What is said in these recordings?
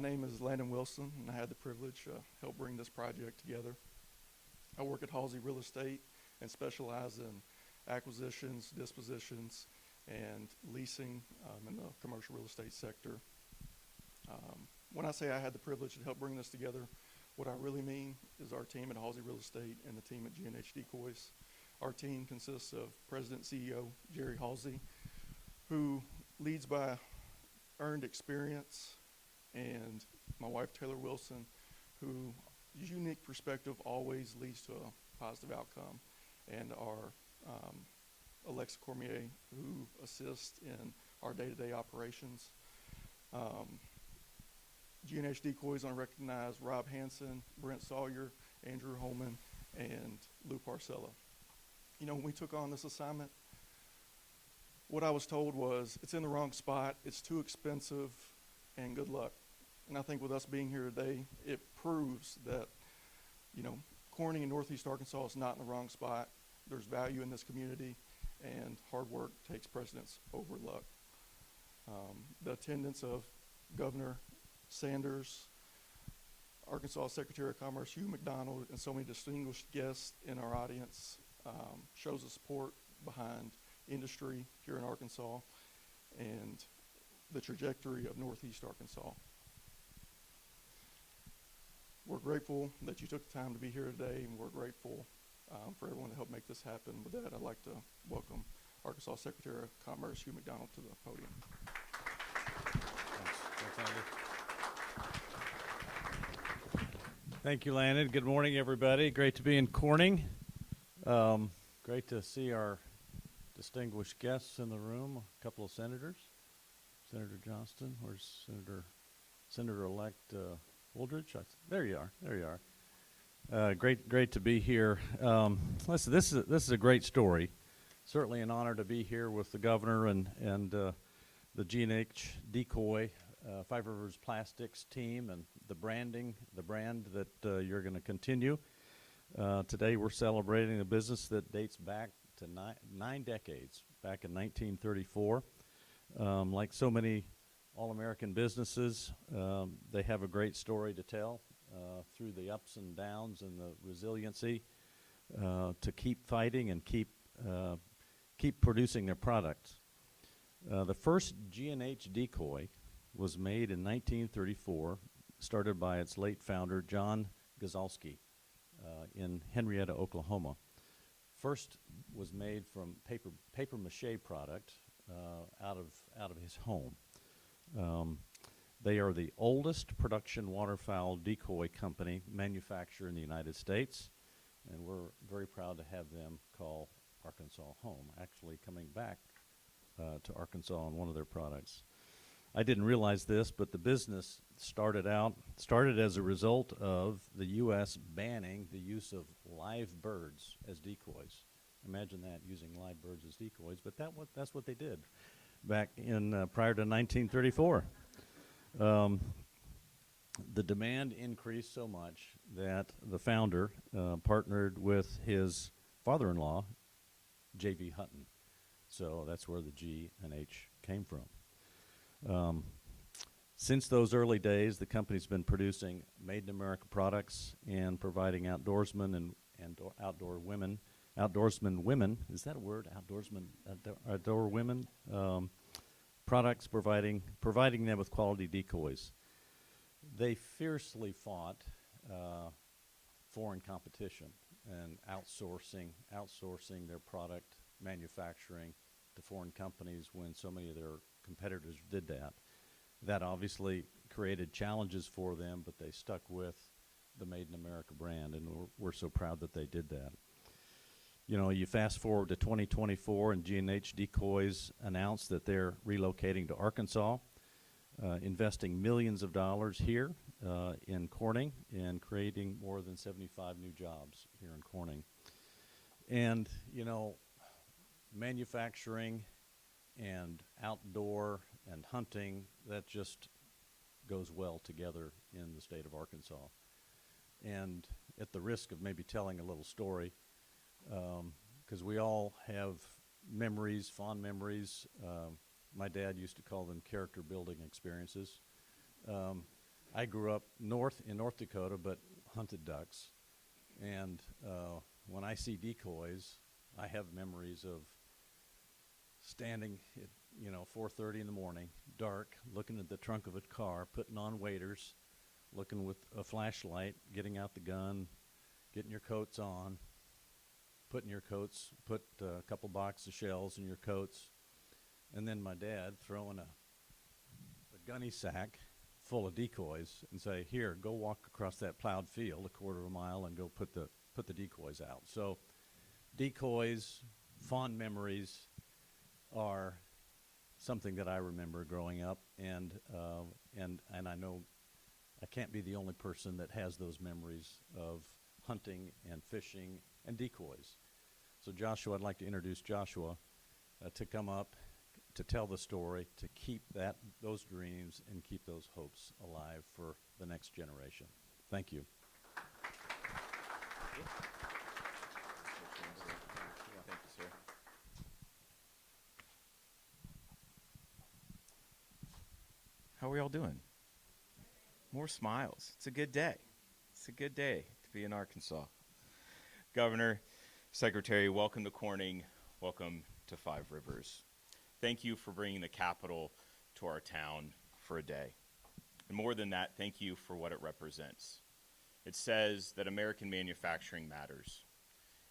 name is Landon Wilson, and I had the privilege to help bring this project together. I work at Halsey Real Estate and specialize in acquisitions, dispositions, and leasing in the commercial real estate sector. When I say I had the privilege to help bring this together, what I really mean is our team at Halsey Real Estate and the team at G&H Decoys. Our team consists of President and CEO Jerry Halsey, who leads by earned experience, and my wife Taylor Wilson, whose unique perspective always leads to a positive outcome, and our Alexa Cormier, who assists in our day-to-day operations. G&H Decoys, I recognize Rob Hansen, Brent Sawyer, Andrew Holman, and Lou Parcella. You know, when we took on this assignment, what I was told was, it's in the wrong spot, it's too expensive, and good luck. And I think with us being here today, it proves that, you know, Corning in Northeast Arkansas is not in the wrong spot. There's value in this community, and hard work takes precedence over luck. The attendance of Governor Sanders, Arkansas Secretary of Commerce Hugh McDonald, and so many distinguished guests in our audience shows the support behind industry here in Arkansas and the trajectory of Northeast Arkansas. We're grateful that you took the time to be here today, and we're grateful for everyone to help make this happen. With that, I'd like to welcome Arkansas Secretary of Commerce Hugh McDonald to the podium. Thanks, Andy. Thank you, Landon. Good morning, everybody. Great to be in Corning. Great to see our distinguished guests in the room. A couple of senators. Senator Johnston, where's Senator-elect Wooldridge? There you are. There you are. Great to be here. Listen, this is a great story. Certainly an honor to be here with the governor and the G&H Decoy, Five Rivers Plastics team, and the brand that you're going to continue. Today we're celebrating a business that dates back to nine decades, back in 1934. Like so many all-American businesses, they have a great story to tell through the ups and downs and the resiliency to keep fighting and keep producing their products. The first G&H Decoy was made in 1934, started by its late founder, John Gazalski, in Henrietta, Oklahoma. First was made from paper mache product out of his home. They are the oldest production waterfowl decoy company manufacturer in the United States, and we're very proud to have them call Arkansas home, actually coming back to Arkansas on one of their products. I didn't realize this, but the business started as a result of the U.S. banning the use of live birds as decoys. Imagine that, using live birds as decoys, but that's what they did back in prior to 1934. The demand increased so much that the founder partnered with his father-in-law, J.V. Hutton. So that's where the G and H came from. Since those early days, the company's been producing made-in-America products and providing outdoorsmen and outdoorsman women, is that a word, outdoor women, products, providing them with quality decoys. They fiercely fought foreign competition and outsourcing their product manufacturing to foreign companies when so many of their competitors did that. That obviously created challenges for them, but they stuck with the Made in America brand, and we're so proud that they did that. You know, you fast forward to 2024, and G&H Decoys announced that they're relocating to Arkansas, investing millions of dollars here in Corning and creating more than 75 new jobs here in Corning. And, you know, manufacturing and outdoor and hunting, that just goes well together in the state of Arkansas. And at the risk of maybe telling a little story, because we all have memories, fond memories. My dad used to call them character building experiences. I grew up in North Dakota, but hunted ducks. And when I see decoys, I have memories of standing at 4:30 in the morning, dark, looking at the trunk of a car, putting on waders, looking with a flashlight, getting out the gun, getting your coats on, put a couple boxes of shells in your coats, and then my dad throwing a gunny sack full of decoys and say, "Here, go walk across that plowed field a quarter of a mile and go put the decoys out." So decoys, fond memories are something that I remember growing up, and I know I can't be the only person that has those memories of hunting and fishing and decoys. So Joshua, I'd like to introduce Joshua to come up to tell the story, to keep those dreams and keep those hopes alive for the next generation. Thank you. Thank you, sir. How are we all doing? More smiles. It's a good day. It's a good day to be in Arkansas. Governor, Secretary, welcome to Corning. Welcome to Five Rivers. Thank you for bringing the capital to our town for a day. And more than that, thank you for what it represents. It says that American manufacturing matters.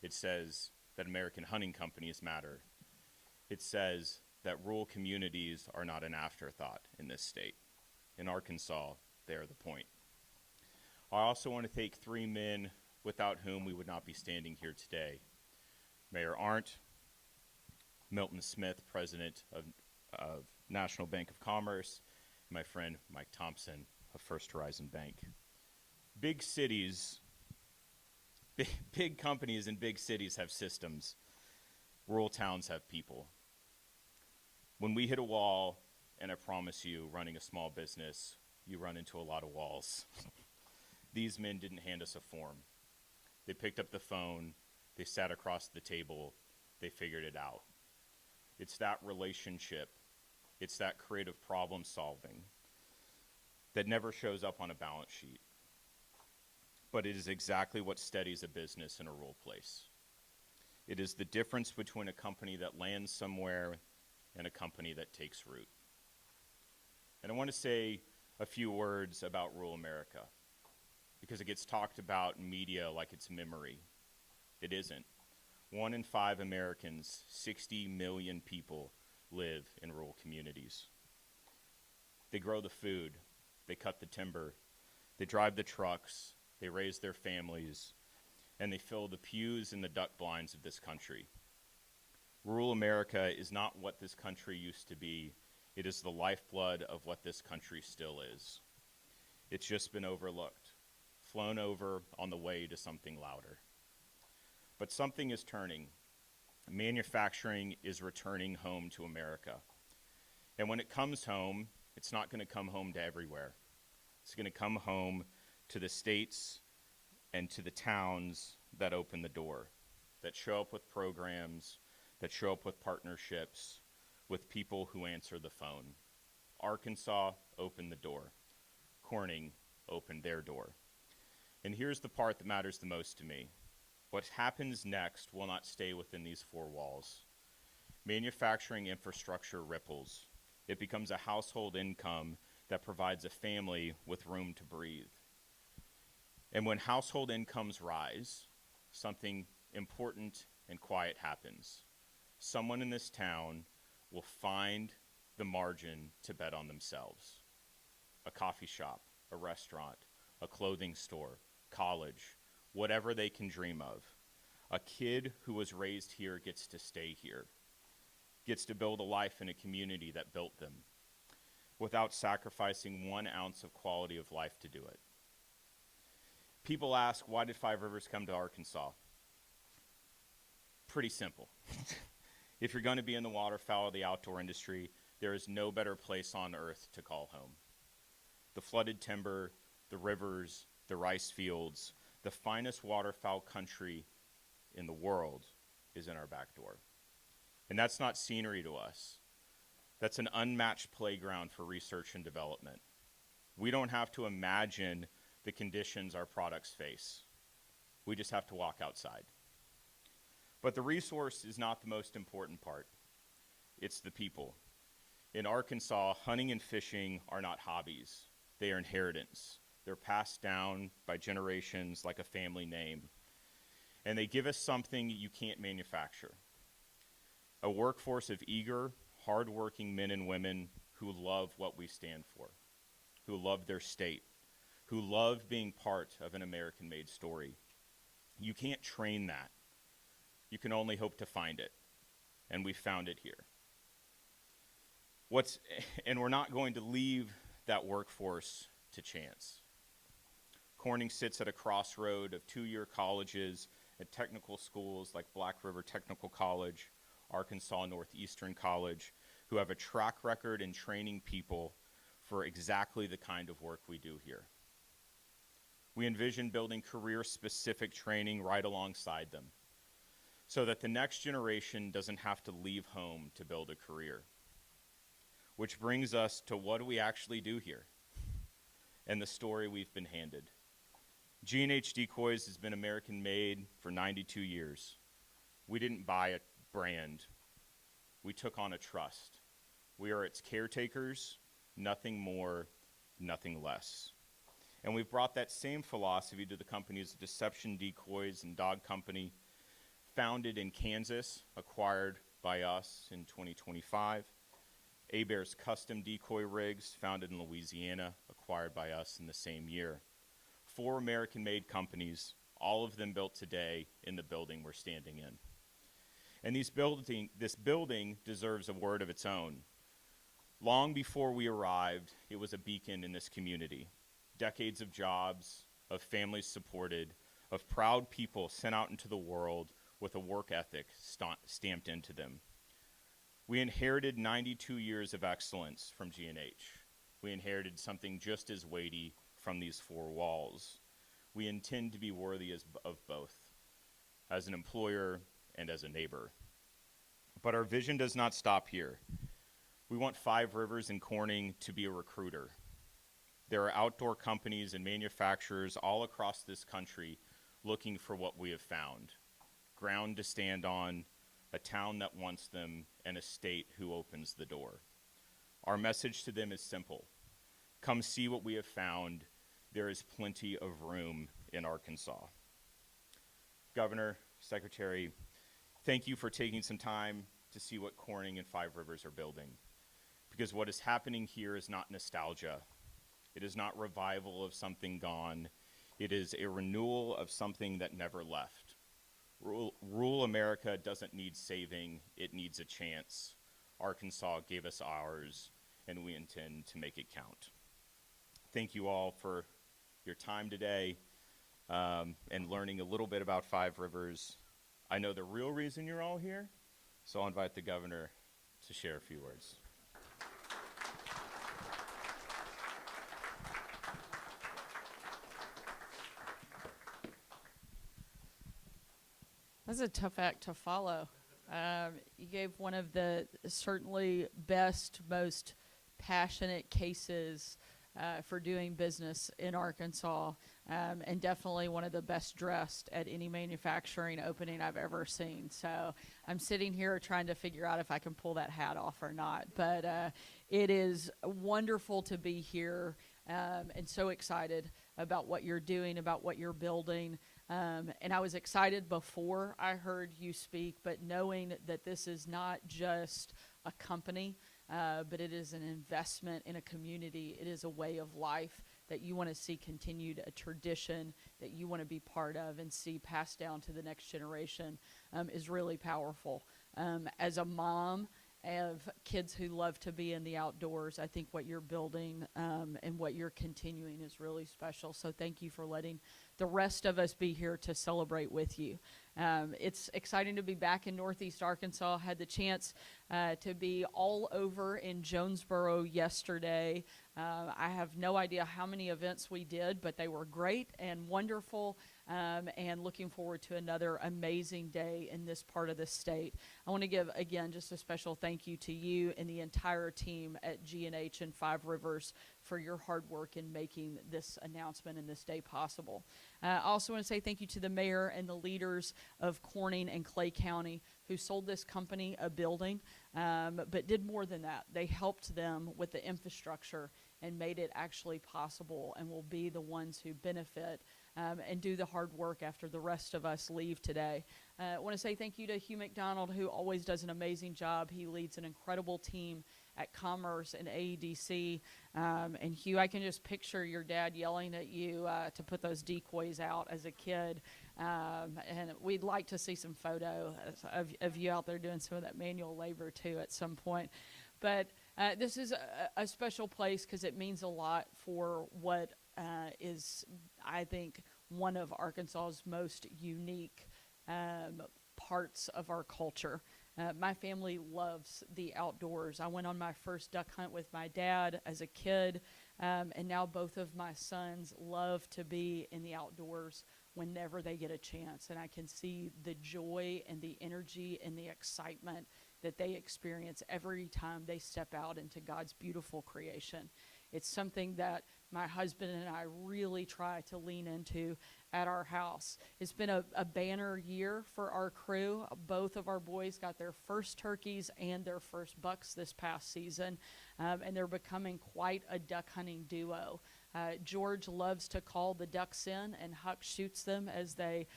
It says that American hunting companies matter. It says that rural communities are not an afterthought in this state. In Arkansas, they are the point. I also want to thank three men without whom we would not be standing here today. Mayor Arndt, Milton Smith, president of National Bank of Commerce, and my friend Mike Thompson of First Horizon Bank. Big cities, big companies in big cities have systems. Rural towns have people. When we hit a wall, and I promise you, running a small business, you run into a lot of walls. These men didn't hand us a form. They picked up the phone, they sat across the table, they figured it out. It's that relationship, it's that creative problem solving that never shows up on a balance sheet. But it is exactly what steadies a business in a rural place. It is the difference between a company that lands somewhere and a company that takes root. And I want to say a few words about rural America, because it gets talked about in media like it's memory. It isn't. 1 in 5 Americans, 60 million people, live in rural communities. They grow the food, they cut the timber, they drive the trucks, they raise their families, and they fill the pews and the duck blinds of this country. Rural America is not what this country used to be. It is the lifeblood of what this country still is. It's just been overlooked, flown over on the way to something louder. But something is turning. Manufacturing is returning home to America. And when it comes home, it's not going to come home to everywhere. It's going to come home to the states and to the towns that open the door, that show up with programs, that show up with partnerships, with people who answer the phone. Arkansas opened the door. Corning opened their door. And here's the part that matters the most to me. What happens next will not stay within these four walls. Manufacturing infrastructure ripples. It becomes a household income that provides a family with room to breathe. And when household incomes rise, something important and quiet happens. Someone in this town will find the margin to bet on themselves. A coffee shop, a restaurant, a clothing store, college, whatever they can dream of. A kid who was raised here gets to stay here, gets to build a life in a community that built them without sacrificing 1 ounce of quality of life to do it. People ask, why did Five Rivers come to Arkansas? Pretty simple. If you're going to be in the waterfowl or the outdoor industry, there is no better place on earth to call home. The flooded timber, the rivers, the rice fields, the finest waterfowl country in the world is in our back door. And that's not scenery to us. That's an unmatched playground for research and development. We don't have to imagine the conditions our products face. We just have to walk outside. But the resource is not the most important part. It's the people. In Arkansas, hunting and fishing are not hobbies. They are inheritance. They're passed down by generations like a family name. And they give us something you can't manufacture. A workforce of eager, hardworking men and women who love what we stand for, who love their state, who love being part of an American-made story. You can't train that. You can only hope to find it. And we found it here. And we're not going to leave that workforce to chance. Corning sits at a crossroad of two-year colleges and technical schools like Black River Technical College, Arkansas Northeastern College, who have a track record in training people for exactly the kind of work we do here. We envision building career-specific training right alongside them so that the next generation doesn't have to leave home to build a career. Which brings us to what do we actually do here and the story we've been handed. G&H Decoys has been American-made for 92 years. We didn't buy a brand. We took on a trust. We are its caretakers, nothing more, nothing less. And we've brought that same philosophy to the companies Deception Decoys and Dog Company, founded in Kansas, acquired by us in 2025. Hebert's Custom Decoy Rigs, founded in Louisiana, acquired by us in the same year. 4 American-made companies, all of them built today in the building we're standing in. And this building deserves a word of its own. Long before we arrived, it was a beacon in this community. Decades of jobs, of families supported, of proud people sent out into the world with a work ethic stamped into them. We inherited 92 years of excellence from G&H. We inherited something just as weighty from these 4 walls. We intend to be worthy of both, as an employer and as a neighbor. But our vision does not stop here. We want Five Rivers and Corning to be a recruiter. There are outdoor companies and manufacturers all across this country looking for what we have found. Ground to stand on, a town that wants them, and a state who opens the door. Our message to them is simple. Come see what we have found. There is plenty of room in Arkansas. Governor, Secretary, thank you for taking some time to see what Corning and Five Rivers are building. Because what is happening here is not nostalgia. It is not revival of something gone. It is a renewal of something that never left. Rural America doesn't need saving, it needs a chance. Arkansas gave us ours, and we intend to make it count. Thank you all for your time today and learning a little bit about Five Rivers. I know the real reason you're all here, so I'll invite the governor to share a few words. That's a tough act to follow. You gave one of the certainly best, most passionate cases for doing business in Arkansas, and definitely one of the best dressed at any manufacturing opening I've ever seen. So I'm sitting here trying to figure out if I can pull that hat off or not. But it is wonderful to be here and so excited about what you're doing, about what you're building. And I was excited before I heard you speak, but knowing that this is not just a company, but it is an investment in a community. It is a way of life that you want to see continued, a tradition that you want to be part of and see passed down to the next generation is really powerful. As a mom of kids who love to be in the outdoors, I think what you're building and what you're continuing is really special. So thank you for letting the rest of us be here to celebrate with you. It's exciting to be back in Northeast Arkansas. Had the chance to be all over in Jonesboro yesterday I have no idea how many events we did, but they were great and wonderful, and looking forward to another amazing day in this part of the state. I want to give, again, just a special thank you to you and the entire team at G&H and Five Rivers for your hard work in making this announcement and this day possible. I also want to say thank you to the mayor and the leaders of Corning and Clay County who sold this company a building, but did more than that. They helped them with the infrastructure and made it actually possible, and will be the ones who benefit and do the hard work after the rest of us leave today. I want to say thank you to Hugh McDonald, who always does an amazing job. He leads an incredible team at Commerce and AEDC. And Hugh, I can just picture your dad yelling at you to put those decoys out as a kid. And we'd like to see some photo of you out there doing some of that manual labor too at some point. But this is a special place because it means a lot for what is, I think, one of Arkansas's most unique parts of our culture. My family loves the outdoors. I went on my first duck hunt with my dad as a kid, and now both of my sons love to be in the outdoors whenever they get a chance. And I can see the joy and the energy and the excitement that they experience every time they step out into God's beautiful creation. It's something that my husband and I really try to lean into at our house. It's been a banner year for our crew. Both of our boys got their first turkeys and their first bucks this past season, and they're becoming quite a duck hunting duo. George loves to call the ducks in, and Huck shoots them as they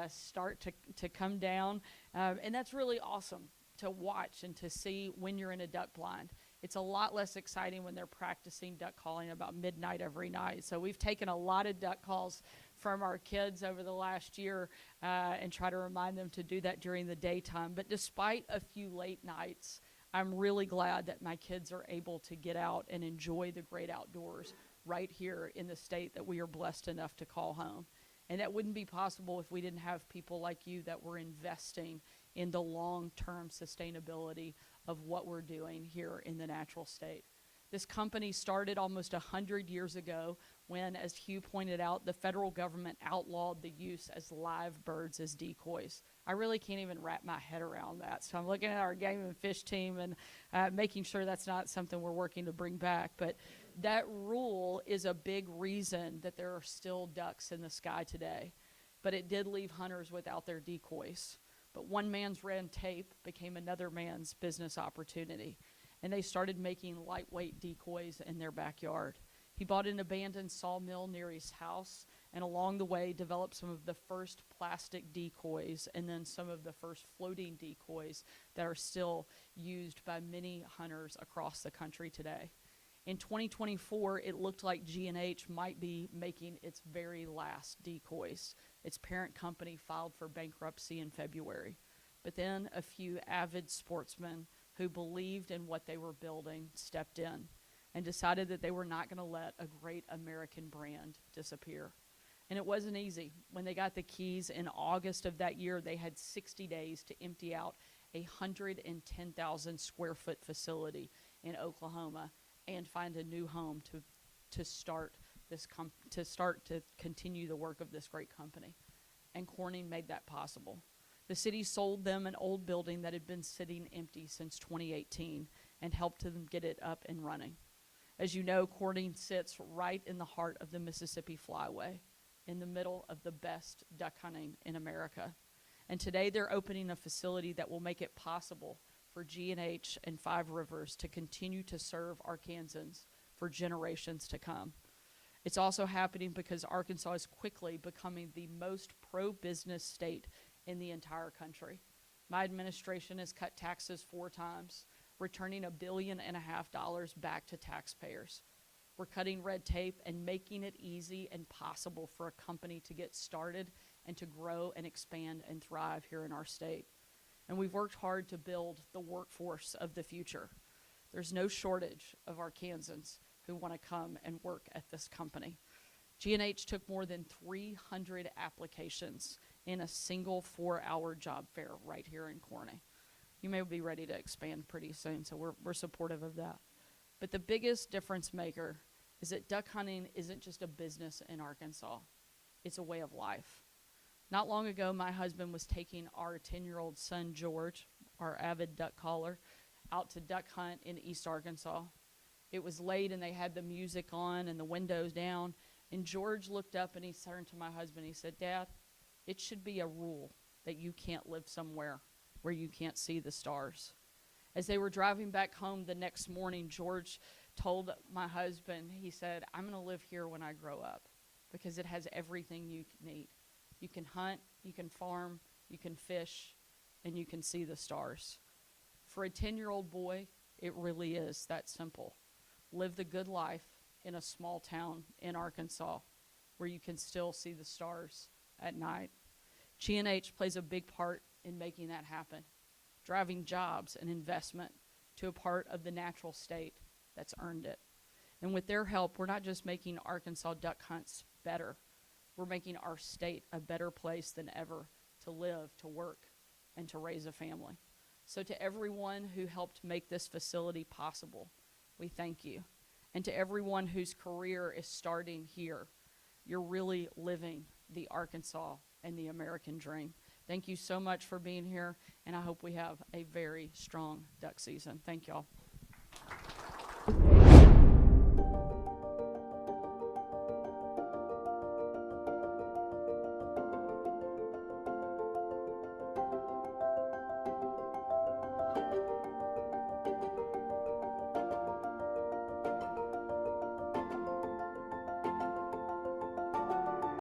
start to come down, and that's really awesome to watch and to see when you're in a duck blind. It's a lot less exciting when they're practicing duck calling about midnight every night. So we've taken a lot of duck calls from our kids over the last year and try to remind them to do that during the daytime. But despite a few late nights, I'm really glad that my kids are able to get out and enjoy the great outdoors right here in the state that we are blessed enough to call home. And that wouldn't be possible if we didn't have people like you that were investing in the long-term sustainability of what we're doing here in the natural state. This company started almost 100 years ago when, as Hugh pointed out, the federal government outlawed the use as live birds as decoys. I really can't even wrap my head around that. So I'm looking at our game and fish team and making sure that's not something we're working to bring back. But that rule is a big reason that there are still ducks in the sky today. But it did leave hunters without their decoys. But one man's red tape became another man's business opportunity, and they started making lightweight decoys in their backyard. He bought an abandoned sawmill near his house, and along the way developed some of the first plastic decoys and then some of the first floating decoys that are still used by many hunters across the country today. In 2024, it looked like G&H might be making its very last decoys. Its parent company filed for bankruptcy in February. But then a few avid sportsmen who believed in what they were building stepped in and decided that they were not going to let a great American brand disappear. And it wasn't easy. When they got the keys in August of that year, they had 60 days to empty out a 110,000 square foot facility in Oklahoma and find a new home to start to continue the work of this great company. And Corning made that possible. The city sold them an old building that had been sitting empty since 2018 and helped them get it up and running. As you know, Corning sits right in the heart of the Mississippi Flyway, in the middle of the best duck hunting in America. And today they're opening a facility that will make it possible for G&H and Five Rivers to continue to serve Arkansans for generations to come. It's also happening because Arkansas is quickly becoming the most pro-business state in the entire country. My administration has cut taxes 4 times, returning $1.5 billion back to taxpayers. We're cutting red tape and making it easy and possible for a company to get started and to grow and expand and thrive here in our state. And we've worked hard to build the workforce of the future. There's no shortage of Arkansans who want to come and work at this company. G&H took more than 300 applications in a single 4-hour job fair right here in Corning. You may be ready to expand pretty soon, so we're supportive of that. But the biggest difference maker is that duck hunting isn't just a business in Arkansas. It's a way of life. Not long ago, my husband was taking our 10-year-old son, George, our avid duck caller, out to duck hunt in East Arkansas. It was late and they had the music on and the windows down. And George looked up and he turned to my husband. He said, "Dad, it should be a rule that you can't live somewhere where you can't see the stars." As they were driving back home the next morning, George told my husband, he said, "I'm going to live here when I grow up because it has everything you need. You can hunt, you can farm, you can fish, and you can see the stars." For a 10-year-old boy, it really is that simple. Live the good life in a small town in Arkansas where you can still see the stars at night. G&H plays a big part in making that happen, driving jobs and investment to a part of the natural state that's earned it. And with their help, we're not just making Arkansas duck hunts better, we're making our state a better place than ever to live, to work, and to raise a family. So to everyone who helped make this facility possible, we thank you. And to everyone whose career is starting here, you're really living the Arkansas and the American dream. Thank you so much for being here, and I hope we have a very strong duck season. Thank y'all.